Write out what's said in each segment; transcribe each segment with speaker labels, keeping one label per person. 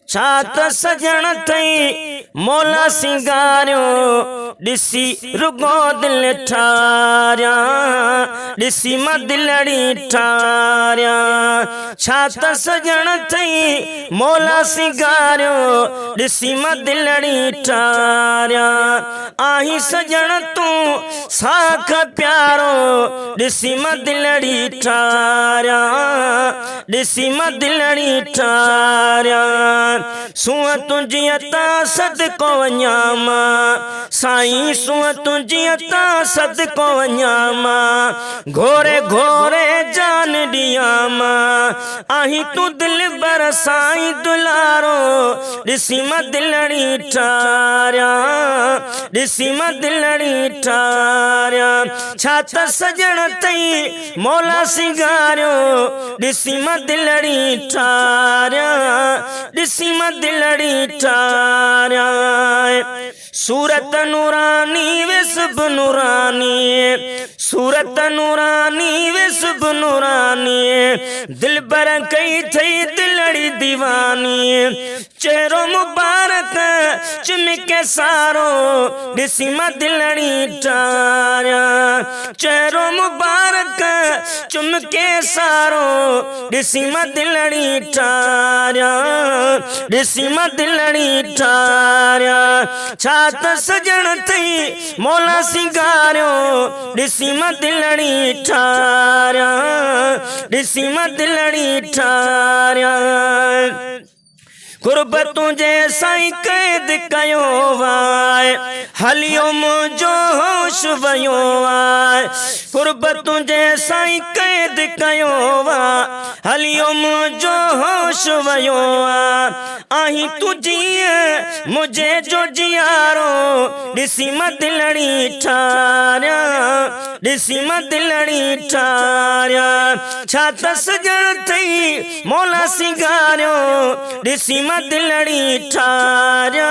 Speaker 1: छात सजण थई मौला सिंगारियो दिसी रुगो दिल ठारिया दिसी मां दिलड़ी ठारिया छात सजण थई मौला सिंगारियो दिसी मां दिलड़ी ठारिया आही सजण तू साख प्यारो दिसी मां दिलड़ी ठारिया दिसी मां दिलड़ी ठारिया सुआ तुझी अता सदको वञामा साईं सुआ तुझी अता सदको वञामा घोरे घोरे जान दियामा आही तू दिल बर साईं दुलारो दिसी मां दिलड़ी ठारिया दिसी मां दिलड़ी ठारिया छात सजण तई मौला सिंगारियो दिसी मां दिलड़ी ठारिया दिसी मां दिलड़ी ठारिया सूरत नूरानी विस्ब नूरानी सूरत नूरानी विस्ब नूरानी दिल बर कई थई दिलड़ी दीवानी चेहरो मुबारक चिमके सारो दिसी मां दिलड़ी ठारिया चेहरो मुबारक चुमके सारो दिसी मां दिलड़ी ठारिया दिसी मां दिलड़ी ठारिया छात सजण थई मौला सिंगारियो दिसी मां दिलड़ी ठारिया दिसी मां दिलड़ी ठारिया कुर्ब तुझे साईं कैद कयो वाय हलियो मुझो होश वयो वाय कुर्ब तुझे साईं कैद कयो वा हलियो मुझो होश वयो वा आही तुझी मुझे जो जियारो दिसी मां दिलड़ी ठारिया दिसी मां दिलड़ी ठारिया छात सजण थई मौला सिंगारियो दिसी मां दिलड़ी ठारिया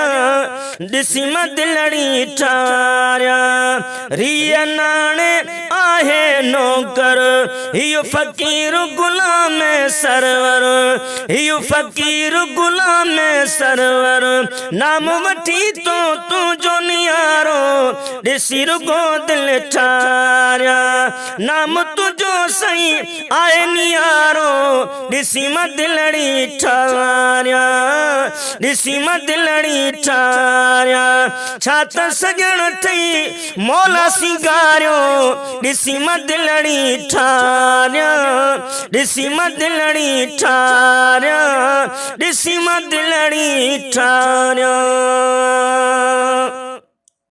Speaker 1: दिसी मां दिलड़ी ठारिया रिया नाणे आहे नौकर हियो फ़कीर गुलाम सरवर हियो फ़कीर गुलाम सरवर नाम वठी तो तू जो नियारो दिसी रुगो दिल ठारिया नाम तुझो सही आए नियारो दिसी मां दिलड़ी ठारिया दिसी मां दिलड़ी ठारिया छात सजण थई मौला सिंगारियो दिसी मां दिलड़ी ठारिया दिसी मां दिलड़ी ठारिया दिसी मां दिलड़ी ठारिया।